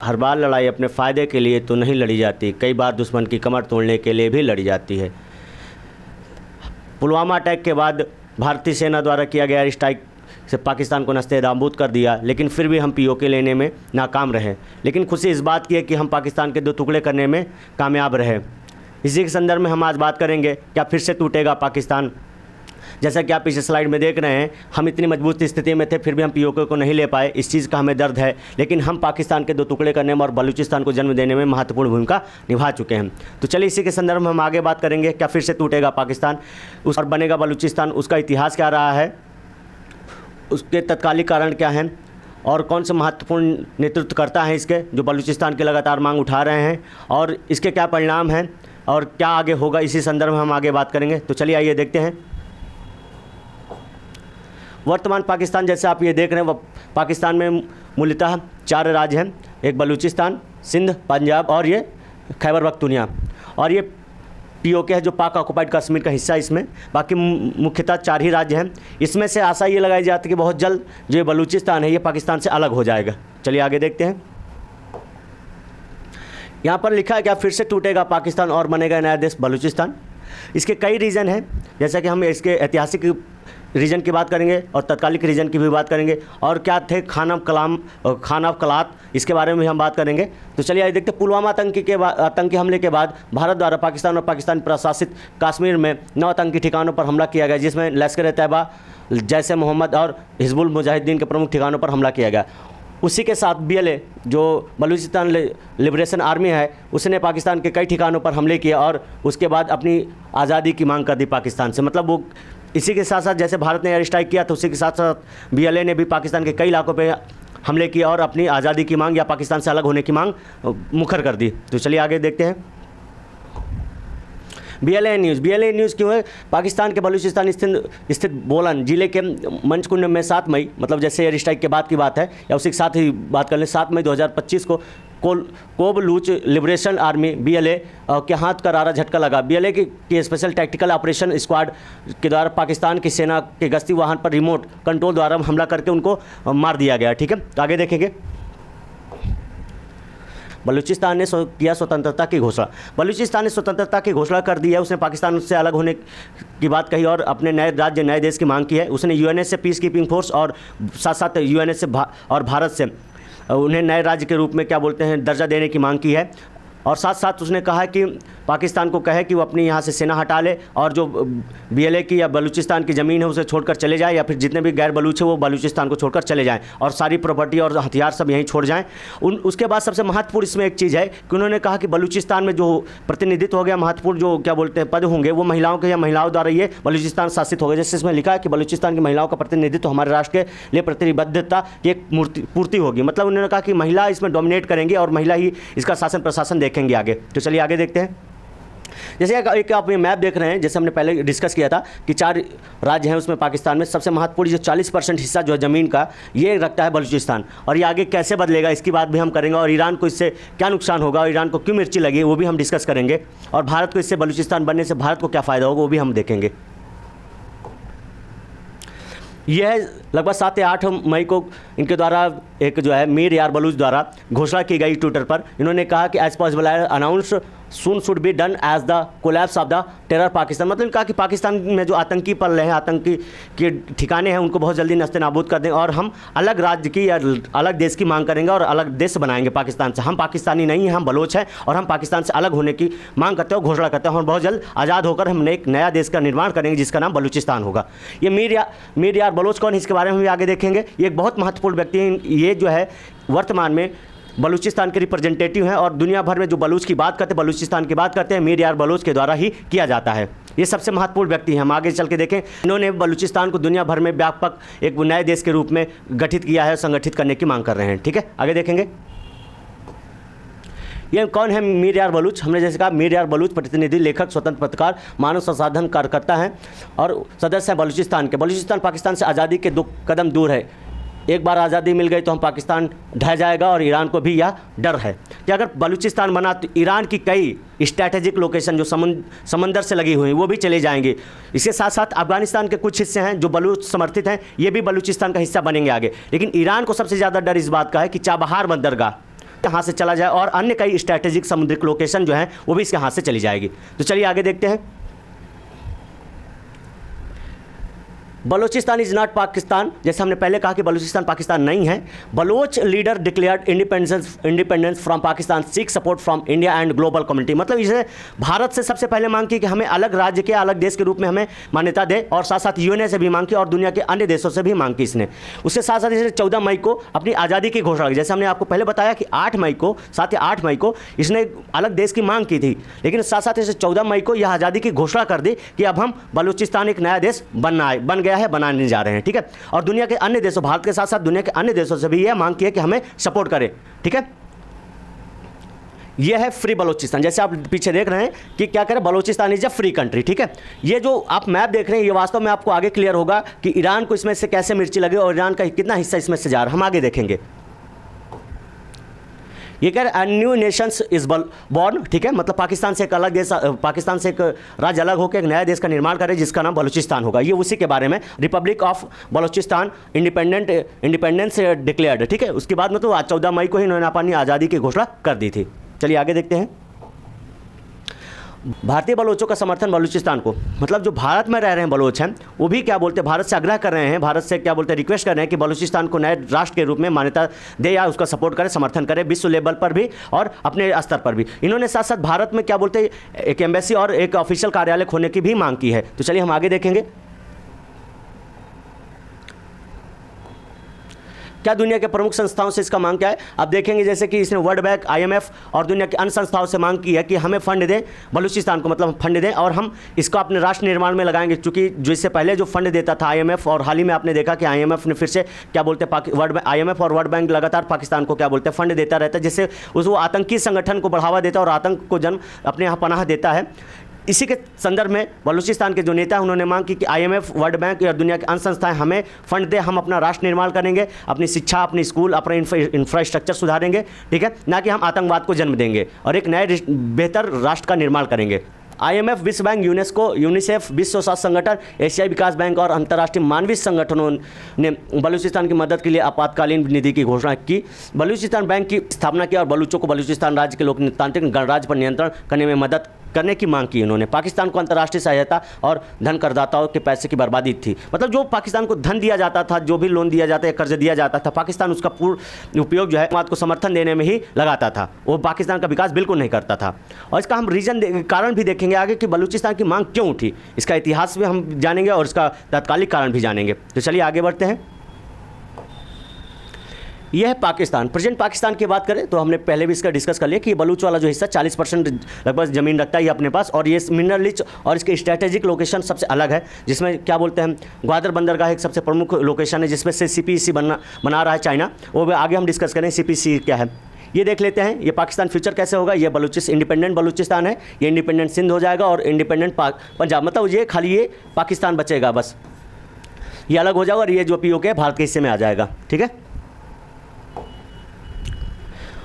हर बार लड़ाई अपने फ़ायदे के लिए तो नहीं लड़ी जाती, कई बार दुश्मन की कमर तोड़ने के लिए भी लड़ी जाती है। पुलवामा अटैक के बाद भारतीय सेना द्वारा किया गया एयर स्ट्राइक से पाकिस्तान को नस्ते-ए-नाबूद कर दिया, लेकिन फिर भी हम पीओके लेने में नाकाम रहे। लेकिन खुशी इस बात की है कि हम पाकिस्तान के 2 टुकड़े करने में कामयाब रहे। इसी के संदर्भ में हम आज बात करेंगे, क्या फिर से टूटेगा पाकिस्तान। जैसा कि आप इस स्लाइड में देख रहे हैं, हम इतनी मजबूत स्थिति में थे फिर भी हम पीओके को नहीं ले पाए, इस चीज़ का हमें दर्द है। लेकिन हम पाकिस्तान के 2 टुकड़े करने में और बलूचिस्तान को जन्म देने में महत्वपूर्ण भूमिका निभा चुके हैं। तो चलिए इसी के संदर्भ में हम आगे बात करेंगे, क्या फिर से टूटेगा पाकिस्तान और बनेगा बलूचिस्तान, उसका इतिहास क्या रहा है, उसके तत्कालिक कारण क्या हैं और कौन से महत्वपूर्ण नेतृत्व करता है इसके, जो बलूचिस्तान की लगातार मांग उठा रहे हैं, और इसके क्या परिणाम हैं और क्या आगे होगा, इसी संदर्भ में हम आगे बात करेंगे। तो चलिए आइए देखते हैं। वर्तमान पाकिस्तान जैसे आप ये देख रहे हैं, वह पाकिस्तान में मूलतः 4 राज्य हैं, एक बलूचिस्तान, सिंध, पंजाब और ये खैबर पख्तूनख्वा, और ये पीओके है जो पाक ऑक्युपाइड कश्मीर का हिस्सा है इसमें। बाकी मुख्यतः 4 ही राज्य हैं। इसमें से आशा ये लगाई जाती है कि बहुत जल्द जो ये बलूचिस्तान है ये पाकिस्तान से अलग हो जाएगा। चलिए आगे देखते हैं। यहाँ पर लिखा है कि फिर से टूटेगा पाकिस्तान और बनेगा नया देश बलूचिस्तान। इसके कई रीज़न हैं, जैसा कि हम इसके ऐतिहासिक रीजन की बात करेंगे और तत्कालिक रीजन की भी बात करेंगे, और क्या थे खाना कलात, इसके बारे में भी हम बात करेंगे। तो चलिए आइए देखते हैं। पुलवामा आतंकी हमले के बाद भारत द्वारा पाकिस्तान और पाकिस्तान प्रशासित कश्मीर में 9 आतंकी ठिकानों पर हमला किया गया, जिसमें लश्कर-ए-तैयबा, जैश-ए-मोहम्मद और हिजबुल मुजाहिदीन के प्रमुख ठिकानों पर हमला किया गया। उसी के साथ BLA जो बलूचिस्तान लिबरेशन आर्मी है, उसने पाकिस्तान के कई ठिकानों पर हमले किए और उसके बाद अपनी आज़ादी की मांग कर दी पाकिस्तान से। मतलब वो इसी के साथ साथ जैसे भारत ने एयर स्ट्राइक किया तो उसी के साथ साथ BLA ने भी पाकिस्तान के कई इलाकों पे हमले किए और अपनी आज़ादी की मांग या पाकिस्तान से अलग होने की मांग मुखर कर दी। तो चलिए आगे देखते हैं। BLA न्यूज़ क्यों है? पाकिस्तान के बलूचिस्तान स्थित बोलन जिले के मंचकुंड में 7 मई, मतलब जैसे एयर स्ट्राइक के बाद की बात है या उसी के साथ ही बात कर लें, 7 मई 2025 को कोबलूच लिबरेशन आर्मी BLA के हाथ करारा झटका लगा। BLA की स्पेशल टैक्टिकल ऑपरेशन स्क्वाड के द्वारा पाकिस्तान की सेना के गश्ती वाहन पर रिमोट कंट्रोल द्वारा हमला करके उनको मार दिया गया। ठीक है, तो आगे देखेंगे। बलूचिस्तान ने किया स्वतंत्रता की घोषणा। बलूचिस्तान ने स्वतंत्रता की घोषणा कर दी है। उसने पाकिस्तान से अलग होने की बात कही और अपने नए राज्य नए देश की मांग की है। उसने UN से पीस कीपिंग फोर्स और साथ साथ UN से और भारत से उन्हें नए राज्य के रूप में क्या बोलते हैं दर्जा देने की मांग की है। और साथ साथ उसने कहा कि पाकिस्तान को कहे कि वो अपनी यहाँ से सेना हटा ले और जो BLA की या बलूचिस्तान की ज़मीन है उसे छोड़कर चले जाए, या फिर जितने भी गैर बलूच है वो बलूचिस्तान को छोड़कर चले जाएं और सारी प्रॉपर्टी और हथियार सब यहीं छोड़ जाएं। उसके बाद सबसे महत्वपूर्ण इसमें एक चीज़ है कि उन्होंने कहा कि बलूचिस्तान में जो प्रतिनिधित्व हो गया, महत्वपूर्ण जो क्या बोलते हैं पद होंगे, वो महिलाओं के या महिलाओं द्वारा ये बलूचिस्तान शासित होगा। जैसे इसमें लिखा है कि बलूचिस्तान की महिलाओं का प्रतिनिधित्व हमारे राष्ट्र के लिए प्रतिबद्धता की एक पूर्ति होगी। मतलब उन्होंने कहा कि महिला इसमें डोमिनेट करेंगी और महिला ही इसका शासन प्रशासन देखेंगे आगे। तो चलिए आगे देखते हैं। जैसे एक आप ये मैप देख रहे हैं, जैसे हमने पहले डिस्कस किया था कि 4 राज्य हैं उसमें पाकिस्तान में, सबसे महत्वपूर्ण जो 40% हिस्सा जो है ज़मीन का ये रखता है बलूचिस्तान। और ये आगे कैसे बदलेगा इसकी बात भी हम करेंगे, और ईरान को इससे क्या नुकसान होगा और ईरान को क्यों मिर्ची लगी वो भी हम डिस्कस करेंगे, और भारत को इससे बलूचिस्तान बनने से भारत को क्या फ़ायदा होगा वो भी हम देखेंगे। यह लगभग 7 या 8 मई को इनके द्वारा एक जो है मीर यार बलूच द्वारा घोषणा की गई ट्विटर पर। इन्होंने कहा कि as possible announce soon should be done as the collapse of the terror Pakistan. मतलब कहा कि पाकिस्तान में जो आतंकी पल रहे हैं, आतंकी के ठिकाने हैं, उनको बहुत जल्दी नस्ते-नाबूद कर दें और हम अलग राज्य की या अलग देश की मांग करेंगे और अलग देश बनाएंगे पाकिस्तान से। हम पाकिस्तानी नहीं हैं, हम बलोच हैं और हम पाकिस्तान से अलग होने की मांग करते हैं और घोषणा करते हैं और बहुत जल्द आज़ाद होकर हम एक नया देश का निर्माण करेंगे जिसका नाम बलूचिस्तान होगा। ये मीर यार बलोच कौन है इसके बारे में भी आगे देखेंगे। ये एक बहुत महत्वपूर्ण व्यक्ति हैं। ये जो है वर्तमान में बलूचिस्तान के रिप्रेजेंटेटिव हैं और दुनिया भर में जो बलूच की बात करते हैं, बलूचिस्तान की बात करते हैं, मीर यार बलोच के द्वारा ही किया जाता है। ये सबसे महत्वपूर्ण व्यक्ति हैं। हम आगे चल के देखें, इन्होंने बलूचिस्तान को दुनिया भर में व्यापक एक नए देश के रूप में गठित किया है, संगठित करने की मांग कर रहे हैं। ठीक है, आगे देखेंगे। ये कौन है मीर यार बलूच? हमने जैसे कहा मीर यार बलूच प्रतिनिधि, लेखक, स्वतंत्र पत्रकार, मानव संसाधन कार्यकर्ता हैं और सदस्य हैं बलूचिस्तान के। बलूचिस्तान पाकिस्तान से आज़ादी के 2 कदम दूर है। एक बार आज़ादी मिल गई तो हम पाकिस्तान ढह जाएगा और ईरान को भी यह डर है कि अगर बलूचिस्तान बना तो ईरान की कई स्ट्रैटेजिक लोकेशन जो समंदर से लगी हुई हैं वो भी चले जाएंगे। इसके साथ साथ अफगानिस्तान के कुछ हिस्से हैं जो बलूच समर्थित हैं, ये भी बलूचिस्तान का हिस्सा बनेंगे आगे। लेकिन ईरान को सबसे ज़्यादा डर इस बात का है कि चाबहार बंदरगाह यहाँ से चला जाए और अन्य कई स्ट्रैटेजिक समुद्रिक लोकेशन जो हैं वो भी इसके हाथ से चली जाएगी। तो चलिए आगे देखते हैं। बलूचिस्तान इज नॉट पाकिस्तान, जैसे हमने पहले कहा कि बलूचिस्तान पाकिस्तान नहीं है। Baloch leader declared independence from Pakistan, seek support from India and global community. मतलब इसने भारत से सबसे पहले मांग की कि हमें अलग राज्य के अलग देश के रूप में हमें मान्यता दे, और साथ साथ यूएनए से भी मांग की और दुनिया के अन्य देशों से भी मांग की इसने। उसके साथ साथ इसने 14 मई को अपनी आज़ादी की घोषणा की। जैसे हमने आपको पहले बताया कि 8 मई को 7 या 8 मई को इसने अलग देश की मांग की थी, लेकिन साथ साथ इसे 14 मई को यह आज़ादी की घोषणा कर दी कि अब हम बलूचिस्तान एक नया देश बन गया है, बनाने जा रहे हैं। ठीक है, और दुनिया के अन्य देशों, भारत के साथ साथ दुनिया के अन्य देशों से भी यह मांग की है कि हमें सपोर्ट करें। ठीक है, यह है फ्री बलूचिस्तान। जैसे आप पीछे देख रहे हैं कि क्या करें, Balochistan is a free country. ठीक है, ये जो आप मैप देख रहे हैं ये वास्तव में आपको आगे क्लियर होगा कि ईरान को इसमें से कैसे मिर्ची लगे और ईरान का कितना हिस्सा इसमें से जा रहा है, हम आगे देखेंगे। ये कह रहे न्यू नेशंस इज बॉर्न। ठीक है, मतलब पाकिस्तान से एक अलग देश, पाकिस्तान से एक राज्य अलग होकर एक नया देश का निर्माण करे जिसका नाम बलूचिस्तान होगा। ये उसी के बारे में, Republic of Balochistan independence declared. ठीक है, उसके बाद में तो आज 14 मई को ही इन्होंने अपनी आज़ादी की घोषणा कर दी थी। चलिए आगे देखते हैं। भारतीय बलोचों का समर्थन बलूचिस्तान को, मतलब जो भारत में रह रहे हैं बलोच हैं वो भी क्या बोलते हैं, भारत से आग्रह कर रहे हैं, भारत से क्या बोलते हैं, रिक्वेस्ट कर रहे हैं कि बलूचिस्तान को नए राष्ट्र के रूप में मान्यता दे या उसका सपोर्ट करे, समर्थन करे, विश्व लेवल पर भी और अपने स्तर पर भी। इन्होंने साथ साथ भारत में क्या बोलते हैं एक एम्बेसी और एक ऑफिशियल कार्यालय खोलने की भी मांग की है। तो चलिए हम आगे देखेंगे। क्या दुनिया के प्रमुख संस्थाओं से इसका मांग क्या है, आप देखेंगे जैसे कि इसने वर्ल्ड बैंक, IMF और दुनिया के अन्य संस्थाओं से मांग की है कि हमें फंड दें, बलूचिस्तान को मतलब फंड दें और हम इसको अपने राष्ट्र निर्माण में लगाएंगे। चूँकि जो इससे पहले जो फंड देता था IMF, और हाल ही में आपने देखा कि IMF ने फिर से क्या बोलते हैं IMF और वर्ल्ड बैंक लगातार पाकिस्तान को क्या बोलते हैं फंड देता रहता है, जिससे वो आतंकी संगठन को बढ़ावा देता है और आतंक को जन्म अपने यहाँ पनाह देता है। इसी के संदर्भ में बलूचिस्तान के जो नेता हैं उन्होंने मांग की कि IMF, वर्ल्ड बैंक या दुनिया के अन्य संस्थाएं हमें फंड दें, हम अपना राष्ट्र निर्माण करेंगे, अपनी शिक्षा, अपनी स्कूल, अपना इंफ्रास्ट्रक्चर सुधारेंगे। ठीक है, ना कि हम आतंकवाद को जन्म देंगे और एक नए बेहतर राष्ट्र का निर्माण करेंगे। IMF, विश्व बैंक, यूनेस्को, यूनिसेफ, विश्व स्वास्थ्य संगठन, एशियाई विकास बैंक और अंतर्राष्ट्रीय मानवीय संगठनों ने बलूचिस्तान की मदद के लिए आपातकालीन निधि की घोषणा की। बलूचिस्तान बैंक की स्थापना की और बलूचों को बलूचिस्तान राज्य के लोकतांत्रिक गणराज्य पर नियंत्रण करने में मदद करने की मांग की इन्होंने। पाकिस्तान को अंतर्राष्ट्रीय सहायता और धन करदाताओं के पैसे की बर्बादी थी, मतलब जो पाकिस्तान को धन दिया जाता था, जो भी लोन दिया जाता है, कर्ज दिया जाता था, पाकिस्तान उसका पूर्ण उपयोग जो है को समर्थन देने में ही लगाता था, वो पाकिस्तान का विकास बिल्कुल नहीं करता था। और इसका हम कारण भी देखेंगे आगे कि बलूचिस्तान की मांग क्यों उठी, इसका इतिहास भी हम जानेंगे और इसका तात्कालिक कारण भी जानेंगे। तो चलिए आगे बढ़ते हैं। यह है पाकिस्तान, प्रेजेंट पाकिस्तान की बात करें तो हमने पहले भी इसका डिस्कस कर लिया कि बलूच वाला जो हिस्सा 40% लगभग ज़मीन रखता है ये अपने पास, और ये मिनरल रिच और इसके स्ट्रैटेजिक लोकेशन सबसे अलग है, जिसमें क्या बोलते हैं ग्वादर बंदरगाह एक सबसे प्रमुख लोकेशन है जिसमें से CPEC बना रहा है चाइना, वो भी आगे हम डिस्कस करें CPEC क्या है। ये देख लेते हैं ये पाकिस्तान फ्यूचर कैसे होगा। ये इंडिपेंडेंट बलूचिस्तान है, ये इंडिपेंडेंट सिंध हो जाएगा और इंडिपेंडेंट पंजाब, मतलब ये खाली ये पाकिस्तान बचेगा, बस ये अलग हो जाएगा और ये जो POK है भारत के हिस्से में आ जाएगा। ठीक है,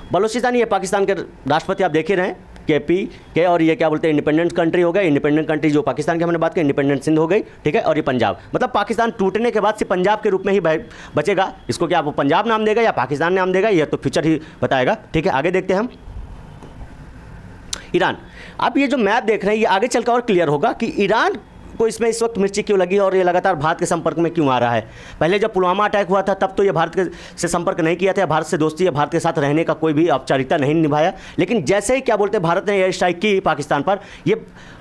बलूचिस्तान ये पाकिस्तान के राष्ट्रपति आप देख ही रहे हैं KP और ये क्या बोलते हैं इंडिपेंडेंट कंट्री हो गए। इंडिपेंडेंट कंट्री जो पाकिस्तान की हमने बात की, इंडिपेंडेंट सिंध हो गई। ठीक है, और ये पंजाब, मतलब पाकिस्तान टूटने के बाद से पंजाब के रूप में ही बचेगा। इसको क्या वो पंजाब नाम देगा या पाकिस्तान नाम देगा, ये तो फ्यूचर ही बताएगा। ठीक है, आगे देखते हैं हम। ईरान, आप ये जो मैप देख रहे हैं ये आगे चलकर और क्लियर होगा कि ईरान को इसमें इस वक्त मिर्ची क्यों लगी और ये लगातार भारत के संपर्क में क्यों आ रहा है। पहले जब पुलवामा अटैक हुआ था तब तो ये भारत से संपर्क नहीं किया था, भारत से दोस्ती या भारत के साथ रहने का कोई भी औपचारिकता नहीं निभाया, लेकिन जैसे ही क्या बोलते हैं भारत ने एयर स्ट्राइक की पाकिस्तान पर, ये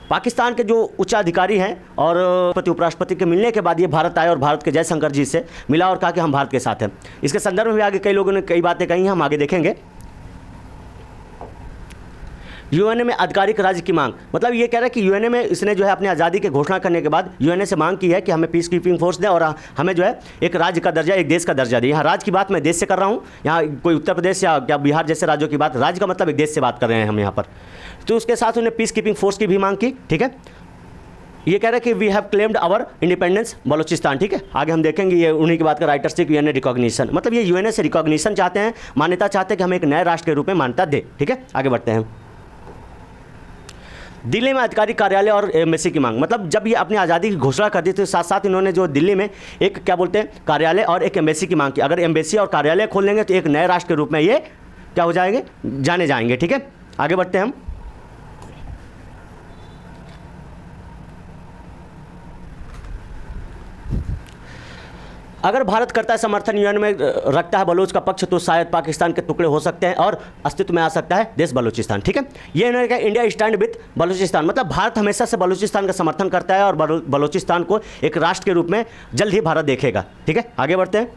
पाकिस्तान के जो उच्चाधिकारी हैं और उपराष्ट्रपति के मिलने के बाद ये भारत आए और भारत के जयशंकर जी से मिला और कहा कि हम भारत के साथ हैं। इसके संदर्भ में भी आगे कई लोगों ने कई बातें कही हैं, हम आगे देखेंगे। यूएनए में आधिकारिक राज्य की मांग, मतलब ये कह रहा है कि यूएनए में इसने जो है अपनी आज़ादी की घोषणा करने के बाद यूएनए से मांग की है कि हमें पीस कीपिंग फोर्स दें और हमें जो है एक राज्य का दर्जा, एक देश का दर्जा दें। यहाँ राज्य की बात मैं देश से कर रहा हूँ, यहाँ कोई उत्तर प्रदेश या क्या बिहार जैसे राज्यों की बात, राज्य का मतलब एक देश से बात कर रहे हैं हम यहाँ पर। तो उसके साथ उन्हें पीस कीपिंग फोर्स की भी मांग की। ठीक है, ये कह रहे हैं कि we have claimed our independence Balochistan. ठीक है, आगे हम देखेंगे ये उन्हीं की बात का राइटरशिप यूएनए रिकॉग्निशन, मतलब ये यूएनए से रिकॉग्निशन चाहते हैं, मान्यता चाहते हैं कि हमें एक नए राष्ट्र के रूप में मान्यता दे। ठीक है, आगे बढ़ते हैं। दिल्ली में आधिकारिक कार्यालय और एम्बेसी की मांग, मतलब जब ये अपनी आज़ादी की घोषणा कर दी तो साथ साथ इन्होंने जो दिल्ली में एक क्या बोलते हैं कार्यालय और एक एम्बेसी की मांग की। अगर एम्बेसी और कार्यालय खोल लेंगे तो एक नए राष्ट्र के रूप में ये क्या हो जाएंगे, जाने जाएंगे। ठीक है, आगे बढ़ते हैं हम। अगर भारत करता है समर्थन, यूएन में रखता है बलूच का पक्ष, तो शायद पाकिस्तान के टुकड़े हो सकते हैं और अस्तित्व में आ सकता है देश बलूचिस्तान। ठीक है, ये इन्होंने कहा इंडिया स्टैंड विथ बलूचिस्तान, मतलब भारत हमेशा से बलूचिस्तान का समर्थन करता है और बलूचिस्तान को एक राष्ट्र के रूप में जल्द ही भारत देखेगा। ठीक है, आगे बढ़ते हैं।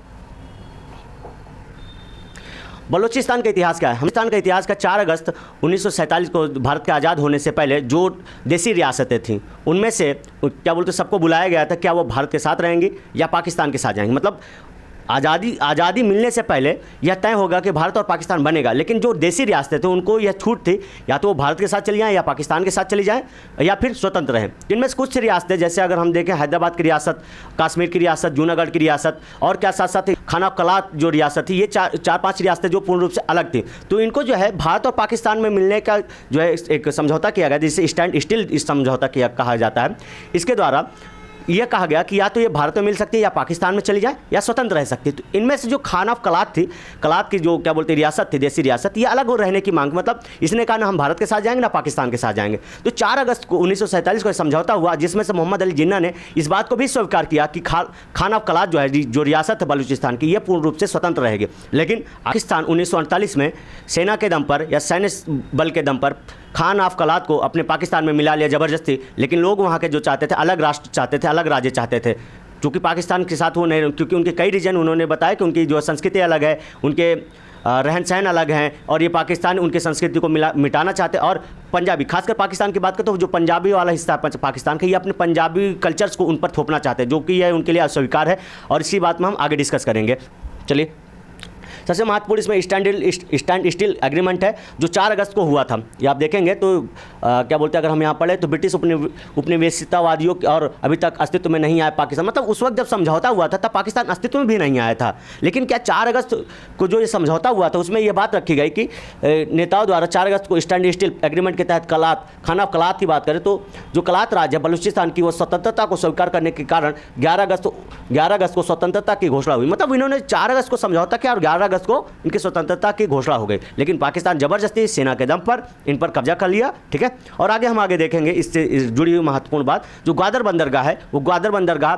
बलूचिस्तान का इतिहास क्या है? हिंदुस्तान का इतिहास का 4 अगस्त 1947 को भारत के आज़ाद होने से पहले जो देसी रियासतें थीं उनमें से क्या बोलते सबको बुलाया गया था, क्या वो भारत के साथ रहेंगी या पाकिस्तान के साथ जाएंगी। मतलब आज़ादी मिलने से पहले यह तय होगा कि भारत और पाकिस्तान बनेगा, लेकिन जो देसी रियासतें थे उनको यह छूट थी या तो वो भारत के साथ चली जाएँ या पाकिस्तान के साथ चली जाएँ या फिर स्वतंत्र रहें। इनमें से कुछ रियासतें, जैसे अगर हम देखें हैदराबाद की रियासत, कश्मीर की रियासत, जूनागढ़ की रियासत और क्या साथ साथ खाना कलात जो रियासत थी, ये चार पाँच रियासतें जो पूर्ण रूप से अलग थी, तो इनको जो है भारत और पाकिस्तान में मिलने का जो है एक समझौता किया गया, जिसे स्टैंड स्टिल समझौता कहा जाता है। इसके द्वारा यह कहा गया कि या तो ये भारत में मिल सकती है या पाकिस्तान में चली जाए या स्वतंत्र रह सकती है। तो इनमें से जो खान ऑफ कलात थी, कलात की जो क्या बोलते रियासत थी, देसी रियासत, ये अलग रहने की मांग, मतलब इसने कहा ना हम भारत के साथ जाएंगे ना पाकिस्तान के साथ जाएंगे। तो 4 अगस्त को 1947 को समझौता हुआ, जिसमें से मोहम्मद अली जिन्ना ने इस बात को भी स्वीकार किया कि खान ऑफ कलात जो है, जो रियासत है बलूचिस्तान की, ये पूर्ण रूप से स्वतंत्र रहेगी। लेकिन पाकिस्तान 1948 में सेना के दम पर या सैन्य बल के दम पर खान ऑफ कलात को अपने पाकिस्तान में मिला लिया ज़बरदस्ती, लेकिन लोग वहाँ के जो चाहते थे, अलग राष्ट्र चाहते थे, अलग राज्य चाहते थे, क्योंकि पाकिस्तान के साथ वो नहीं, क्योंकि उनके कई रीजन उन्होंने बताया कि उनकी जो संस्कृति अलग है, उनके रहन सहन अलग हैं और ये पाकिस्तान उनकी संस्कृति को मिटाना चाहते हैं। और पंजाबी, खासकर पाकिस्तान की बात करें तो जो पंजाबी वाला हिस्सा है पाकिस्तान का, ये अपने पंजाबी कल्चर्स को उन पर थोपना चाहते हैं, जो कि यह उनके लिए अस्वीकार है और इसी बात में हम आगे डिस्कस करेंगे। चलिए, सबसे महत्वपूर्ण इसमें स्टैंड स्टिल एग्रीमेंट है जो 4 अगस्त को हुआ था। ये आप देखेंगे तो क्या बोलते हैं, अगर हम यहाँ पढ़े तो ब्रिटिश उपनिवेशितावादियों और अभी तक अस्तित्व में नहीं आया पाकिस्तान, मतलब उस वक्त जब समझौता हुआ था तब पाकिस्तान अस्तित्व में भी नहीं आया था। लेकिन क्या 4 अगस्त को जो ये समझौता हुआ था उसमें यह बात रखी गई कि नेताओं द्वारा 4 अगस्त को स्टैंड स्टिल एग्रीमेंट के तहत खान ऑफ कलात की बात करें तो जो कलात राज्य है बलूचिस्तान की, वो स्वतंत्रता को स्वीकार करने के कारण 11 अगस्त को स्वतंत्रता की घोषणा हुई। मतलब इन्होंने 4 अगस्त को समझौता किया और 11 अगस्त को इनकी स्वतंत्रता की घोषणा हो गई, लेकिन पाकिस्तान जबरदस्ती सेना के दम पर इन पर कब्जा कर लिया। ठीक है, और आगे हम देखेंगे इससे जुड़ी हुई महत्वपूर्ण बात, जो ग्वादर बंदरगाह है, वो ग्वादर बंदरगाह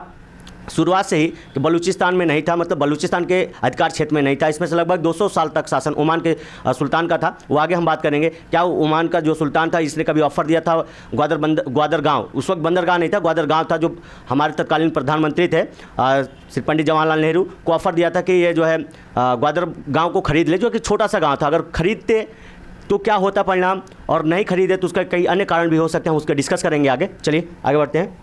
शुरुआत से ही कि बलूचिस्तान में नहीं था, मतलब बलूचिस्तान के अधिकार क्षेत्र में नहीं था। इसमें से लगभग 200 साल तक शासन ओमान के सुल्तान का था। वो आगे हम बात करेंगे। क्या ओमान का जो सुल्तान था इसने कभी ऑफर दिया था ग्वादर गांव, उस वक्त बंदरगाह नहीं था, ग्वादर गांव था, जो हमारे तत्कालीन प्रधानमंत्री थे श्री पंडित जवाहरलाल नेहरू को ऑफर दिया था कि ये जो है ग्वादर गाँव को खरीद ले, जो कि छोटा सा गाँव था। अगर खरीदते तो क्या होता परिणाम, और नहीं खरीदे तो उसका कई अन्य कारण भी हो सकते हैं, उसका डिस्कस करेंगे आगे। चलिए आगे बढ़ते हैं।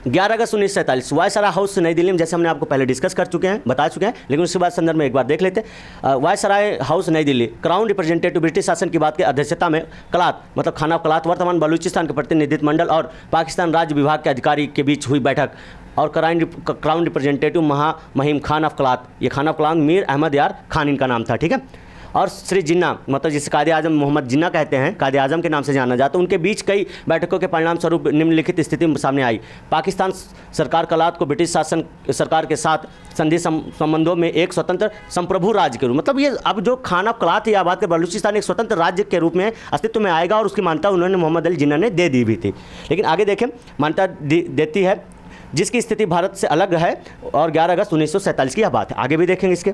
11 अगस्त 1947 वायसराय हाउस नई दिल्ली में, जैसे हमने आपको पहले डिस्कस कर चुके हैं, बता चुके हैं, लेकिन उसके बाद संदर्भ में एक बार देख लेते हैं। वायसराय हाउस नई दिल्ली, क्राउन रिप्रेजेंटेटिव ब्रिटिश शासन की बात की अध्यक्षता में कलात, मतलब खान ऑफ कलात, वर्तमान बलूचिस्तान के प्रतिनिधित्व मंडल और पाकिस्तान राज्य विभाग के अधिकारी के बीच हुई बैठक। और crown representative Mahim Khan of कलात, ये खान ऑफ कलात मीर अहमद यार खान इनका नाम था। ठीक है, और श्री जिन्ना, मतलब जिसे कायदे आजम मोहम्मद जिन्ना कहते हैं, कायदे आजम के नाम से जाना जाता है, उनके बीच कई बैठकों के परिणाम स्वरूप निम्नलिखित स्थिति सामने आई। पाकिस्तान सरकार कलात को ब्रिटिश शासन सरकार के साथ संधि संबंधों में एक स्वतंत्र संप्रभु राज्य के रूप, मतलब ये अब जो खान ऑफ कलात या बात के बलूचिस्तान एक स्वतंत्र राज्य के रूप में अस्तित्व में आएगा, और उसकी मान्यता उन्होंने मोहम्मद अली जिन्ना ने दे दी भी थी। लेकिन आगे देखें, मान्यता देती है जिसकी स्थिति भारत से अलग है, और 11 अगस्त 1947 की यह बात है। आगे भी देखेंगे इसके।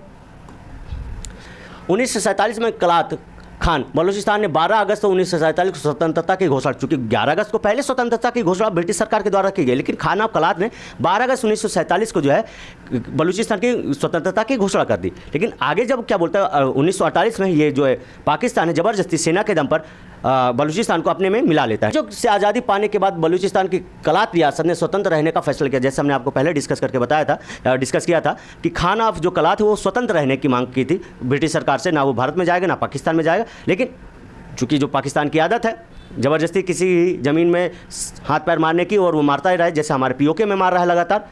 1947 में कलात खान बलूचिस्तान ने 12 अगस्त 1947 को स्वतंत्रता की घोषणा, चूंकि 11 अगस्त को पहले स्वतंत्रता की घोषणा ब्रिटिश सरकार के द्वारा की गई, लेकिन खान ऑफ कलात ने 12 अगस्त 1947 को जो है बलूचिस्तान की स्वतंत्रता की घोषणा कर दी। लेकिन आगे जब क्या बोलता है 1948 में ये जो है पाकिस्तान है जबरदस्ती सेना के दम पर बलूचिस्तान को अपने में मिला लेता है। जो से आज़ादी पाने के बाद बलूचिस्तान की कलात रियासत ने स्वतंत्र रहने का फैसला किया, जैसे हमने आपको पहले डिस्कस किया था कि खान ऑफ जो कलात है वो स्वतंत्र रहने की मांग की थी ब्रिटिश सरकार से, ना वो भारत में जाएगा ना पाकिस्तान में जाएगा। लेकिन चूँकि जो पाकिस्तान की आदत है ज़बरदस्ती किसी ज़मीन में हाथ पैर मारने की, और वो मारता ही रहा है, जैसे हमारे पीओके में मार रहा है लगातार।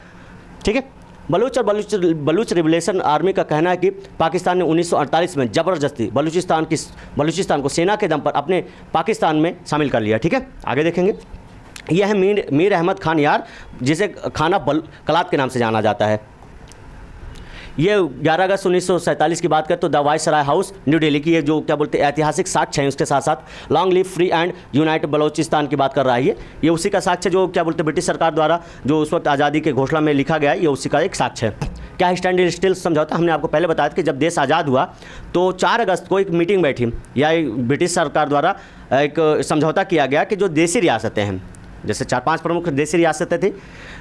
ठीक है, बलूच रिवोल्यूशन आर्मी का कहना है कि पाकिस्तान ने 1948 में ज़बरदस्ती बलूचिस्तान को सेना के दम पर अपने पाकिस्तान में शामिल कर लिया। ठीक है, आगे देखेंगे। यह है मीर अहमद खान यार, जिसे खान ऑफ कलात के नाम से जाना जाता है। ये 11 अगस्त 1947 की बात करें तो the viceroy house new Delhi की, ये जो क्या बोलते हैं ऐतिहासिक साक्ष्य है, उसके साथ साथ long live free and unite Balochistan की बात कर रहा है। ये उसी का साक्ष्य जो क्या बोलते हैं ब्रिटिश सरकार द्वारा जो उस वक्त आज़ादी के घोषणा में लिखा गया है, ये उसी का एक साक्ष्य है। क्या स्टैंड स्टिल समझौता, हमने आपको पहले बताया था कि जब देश आज़ाद हुआ तो 4 अगस्त को एक मीटिंग बैठी या ब्रिटिश सरकार द्वारा एक समझौता किया गया कि जो देसी रियासतें हैं, जैसे 4-5 प्रमुख देसी रियासतें थी,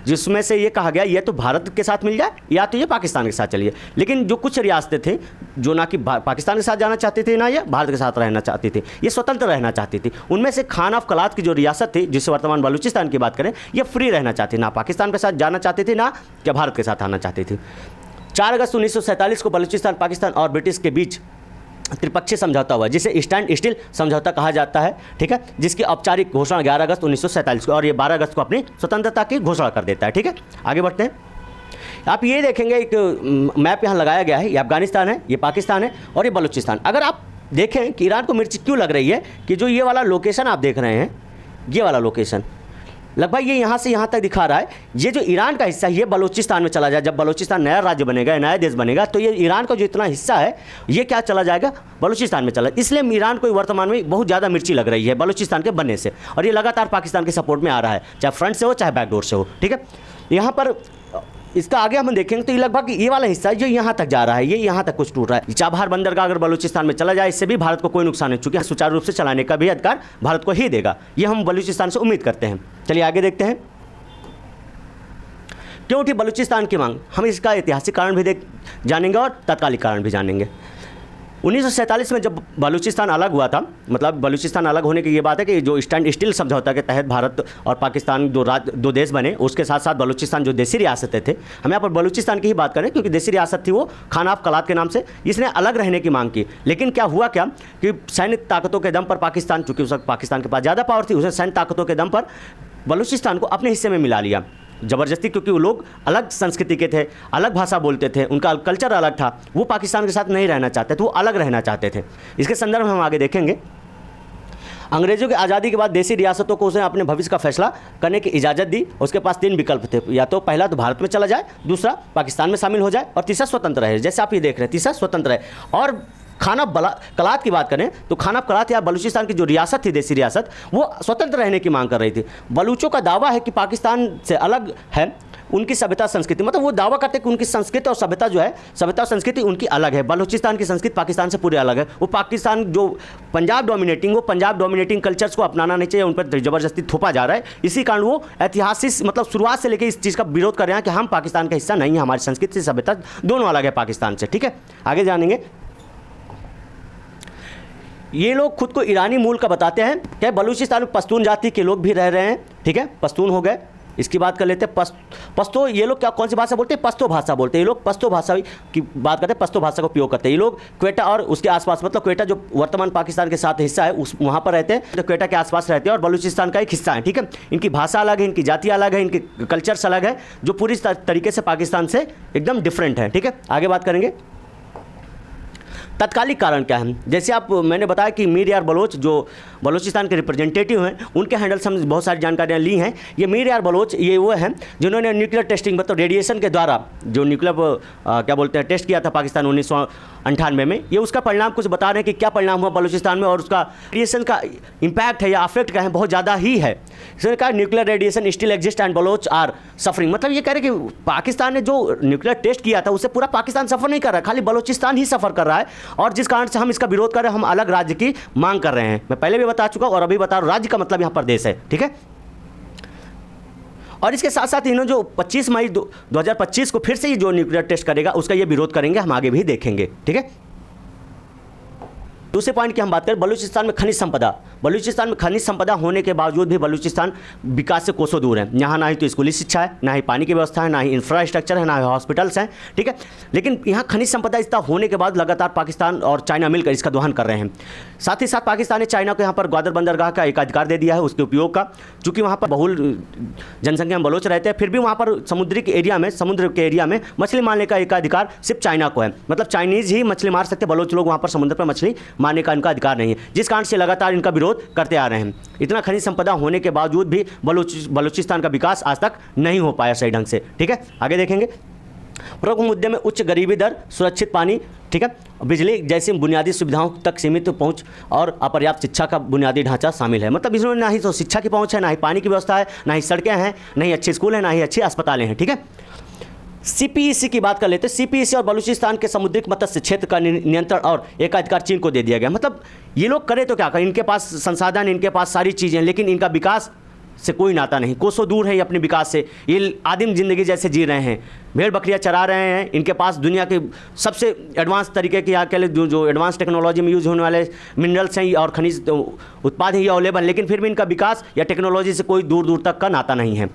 जिसमें से ये कहा गया ये तो भारत के साथ मिल जाए या तो ये पाकिस्तान के साथ चलिए। लेकिन जो कुछ रियासतें थी जो ना कि पाकिस्तान के साथ जाना चाहती थी ना या भारत के साथ रहना चाहती थी, ये स्वतंत्र रहना चाहती थी। उनमें से खान ऑफ कलात की जो रियासत थी, जिसे वर्तमान बलूचिस्तान की बात करें, ये फ्री रहना चाहती, ना पाकिस्तान के साथ जाना चाहती थी ना क्या भारत के साथ आना चाहती थी। 4 अगस्त 1947 को बलूचिस्तान, पाकिस्तान और ब्रिटिश के बीच त्रिपक्षीय समझौता हुआ, जिसे स्टैंड स्टिल समझौता कहा जाता है, ठीक है, जिसकी औपचारिक घोषणा 11 अगस्त 1947 को, और ये 12 अगस्त को अपनी स्वतंत्रता की घोषणा कर देता है। ठीक है, आगे बढ़ते हैं। आप ये देखेंगे एक मैप यहाँ लगाया गया है, ये अफगानिस्तान है, ये पाकिस्तान है और ये बलूचिस्तान। अगर आप देखें कि ईरान को मिर्ची क्यों लग रही है कि जो ये वाला लोकेशन आप देख रहे हैं, ये वाला लोकेशन लगभग ये यहाँ से यहाँ तक दिखा रहा है, ये जो ईरान का हिस्सा है ये बलूचिस्तान में चला जाए। जब बलूचिस्तान नया राज्य बनेगा, नया देश बनेगा, तो ये ईरान का जो इतना हिस्सा है ये क्या चला जाएगा, बलूचिस्तान में चला। इसलिए ईरान को वर्तमान में बहुत ज़्यादा मिर्ची लग रही है बलूचिस्तान के बनने से, और ये लगातार पाकिस्तान के सपोर्ट में आ रहा है, चाहे फ्रंट से हो चाहे बैकडोर से हो। ठीक है, यहाँ पर इसका आगे हम देखेंगे तो ये लगभग ये वाला हिस्सा जो यहाँ तक जा रहा है, ये यहाँ तक कुछ टूट रहा है। चाबहार बंदरगाह अगर बलूचिस्तान में चला जाए, इससे भी भारत को कोई नुकसान नहीं, चूँकि सुचारू रूप से चलाने का भी अधिकार भारत को ही देगा। ये हम बलूचिस्तान से उम्मीद करते हैं। चलिए आगे देखते हैं, क्यों उठी बलूचिस्तान की मांग। हम इसका ऐतिहासिक कारण भी जानेंगे और तात्कालिक कारण भी जानेंगे। 1947 में जब बलूचिस्तान अलग हुआ था, मतलब बलूचिस्तान अलग होने की ये बात है कि जो स्टैंड स्टिल समझौता के तहत भारत और पाकिस्तान दो देश बने, उसके साथ साथ बलूचिस्तान जो देसी रियासतें थे, हम यहाँ पर बलूचिस्तान की ही बात करें क्योंकि देसी रियासत थी वो खान ऑफ कलात के नाम से, इसने अलग रहने की मांग की। लेकिन क्या हुआ क्या कि सैन्य ताकतों के दम पर पाकिस्तान, चूँकि उस वक्त पाकिस्तान के पास ज़्यादा पावर थी, उसने सैन्य ताकतों के दम पर बलूचिस्तान को अपने हिस्से में मिला लिया ज़बरदस्ती, क्योंकि वो लोग अलग संस्कृति के थे, अलग भाषा बोलते थे, उनका कल्चर अलग था, वो पाकिस्तान के साथ नहीं रहना चाहते थे, वो अलग रहना चाहते थे। इसके संदर्भ में हम आगे देखेंगे। अंग्रेजों की आज़ादी के बाद देसी रियासतों को उसने अपने भविष्य का फैसला करने की इजाज़त दी। उसके पास 3 विकल्प थे, या तो पहला तो भारत में चला जाए, दूसरा पाकिस्तान में शामिल हो जाए और तीसरा स्वतंत्र रहे। जैसे आप ये देख रहे हैं, तीसरा स्वतंत्र है। और खान ऑफ कलात की बात करें तो खान ऑफ कलात या बलूचिस्तान की जो रियासत थी, देसी रियासत, वो स्वतंत्र रहने की मांग कर रही थी। बलूचों का दावा है कि पाकिस्तान से अलग है उनकी सभ्यता संस्कृति, मतलब वो दावा करते हैं कि उनकी संस्कृति और सभ्यता जो है, सभ्यता और संस्कृति उनकी अलग है। बलूचिस्तान की संस्कृति पाकिस्तान से पूरे अलग है। वो पाकिस्तान जो पंजाब डोमिनेटिंग कल्चर्स को अपनाना नहीं चाहिए, उन पर ज़बरदस्ती थोपा जा रहा है। इसी कारण वो ऐतिहासिक मतलब शुरुआत से लेकर इस चीज़ का विरोध कर रहे हैं कि हम पाकिस्तान का हिस्सा नहीं है, हमारी संस्कृति सभ्यता दोनों अलग है पाकिस्तान से। ठीक है, आगे जानेंगे। ये लोग खुद को ईरानी मूल का बताते हैं। क्या बलूचिस्तान में पश्तून जाति के लोग भी रह रहे हैं, ठीक है, पश्तून हो गए। इसकी बात कर लेते हैं। पश्तो, ये लोग क्या कौन सी भाषा बोलते हैं, पश्तो भाषा बोलते हैं। ये लोग पश्तो भाषा की बात करते हैं, पश्तो भाषा का उपयोग करते हैं। ये लोग क्वेटा और उसके आसपास, मतलब क्वेटा जो वर्तमान पाकिस्तान के साथ हिस्सा है, उस वहाँ पर रहते हैं, तो क्वेटा के आसपास रहते हैं और बलूचिस्तान का एक हिस्सा है। ठीक है, इनकी भाषा अलग है, इनकी जाति अलग है, इनके कल्चर्स अलग है, जो पूरी तरीके से पाकिस्तान से एकदम डिफरेंट है। ठीक है, आगे बात करेंगे। तत्कालिक कारण क्या है, जैसे आप मैंने बताया कि मीर यार बलोच जो बलूचिस्तान के रिप्रेजेंटेटिव हैं, उनके हैंडल से हम बहुत सारी जानकारियाँ ली हैं। ये मीर यार बलोच ये वो हैं जिन्होंने न्यूक्लियर टेस्टिंग, मतलब रेडिएशन के द्वारा जो न्यूक्लियर क्या बोलते हैं टेस्ट किया था पाकिस्तान 1998 में। ये उसका परिणाम कुछ बता रहे हैं कि क्या परिणाम हुआ बलूचिस्तान में, और उसका रेडिएशन का इम्पैक्ट है या अफेक्ट का है, बहुत ज़्यादा ही है। इसने कहा nuclear radiation still exist and Baloch are suffering, मतलब ये कह रहे कि पाकिस्तान ने जो न्यूक्लियर टेस्ट किया था उससे पूरा पाकिस्तान सफ़र नहीं कर रहा है, खाली बलूचिस्तान ही सफ़र कर रहा है, और जिस कारण से हम इसका विरोध कर रहे हैं, हम अलग राज्य की मांग कर रहे हैं। मैं पहले भी बता चुका और अभी बता रहा हूं, राज्य का मतलब यहाँ पर देश है। ठीक है, और इसके साथ साथ इन्होंने जो 25 मई 2025 को फिर से ही जो न्यूक्लियर टेस्ट करेगा उसका ये विरोध करेंगे, हम आगे भी देखेंगे। ठीक है, दूसरे पॉइंट की हम बात करें, बलूचिस्तान में खनिज संपदा। बलूचिस्तान में खनिज संपदा होने के बावजूद भी बलूचिस्तान विकास से कोसों दूर है। यहाँ ना ही तो स्कूली शिक्षा है, ना ही पानी की व्यवस्था है, ना ही इंफ्रास्ट्रक्चर है, ना ही हॉस्पिटल्स हैं। ठीक है, लेकिन यहाँ खनिज संपदा इतना होने के बाद लगातार पाकिस्तान और चाइना मिलकर इसका दोहन कर रहे हैं। साथ ही साथ पाकिस्तान ने चाइना को यहाँ पर ग्वादर बंदरगाह का एक अधिकार दे दिया है उसके उपयोग का, चूँकि वहाँ पर बहुल जनसंख्या में बलोच रहते हैं, फिर भी वहाँ पर समुद्र के एरिया में मछली मारने का एक अधिकार सिर्फ चाइना को है। मतलब चाइनीज़ ही मछली मार सकते, बलोच लोग वहाँ पर समुद्र पर मछली मारने का इनका अधिकार नहीं है, जिस कारण से लगातार इनका विरोध करते आ रहे हैं। इतना खनिज संपदा होने के बावजूद भी बलूचिस्तान का विकास आज तक नहीं हो पाया सही ढंग से। ठीक है, आगे देखेंगे। प्रमुख मुद्दे में उच्च गरीबी दर, सुरक्षित पानी, ठीक है, बिजली जैसी बुनियादी सुविधाओं तक सीमित पहुंच और अपर्याप्त शिक्षा का बुनियादी ढांचा शामिल है। मतलब इसमें ना ही तो शिक्षा की पहुंच है, ना ही पानी की व्यवस्था है, ना ही सड़कें हैं, ना ही अच्छे स्कूल हैं, ना ही अच्छे अस्पतालें हैं, ठीक है। सीपीईसी की बात कर लेते हैं। सीपीईसी और बलूचिस्तान के समुद्रिक मत्स्य क्षेत्र का नियंत्रण और एकाधिकार चीन को दे दिया गया। मतलब ये लोग करें तो क्या करें, इनके पास संसाधन, इनके पास सारी चीज़ें, लेकिन इनका विकास से कोई नाता नहीं, कोसों दूर है ये अपने विकास से। ये आदिम जिंदगी जैसे जी रहे हैं, भेड़ बकरियां चरा रहे हैं। इनके पास दुनिया के सबसे एडवांस तरीके के यहाँ के जो एडवांस टेक्नोलॉजी में यूज़ होने वाले मिनरल्स हैं और खनिज उत्पाद हैं ये अवेलेबल, लेकिन फिर भी इनका विकास या टेक्नोलॉजी से कोई दूर दूर तक का नाता नहीं है।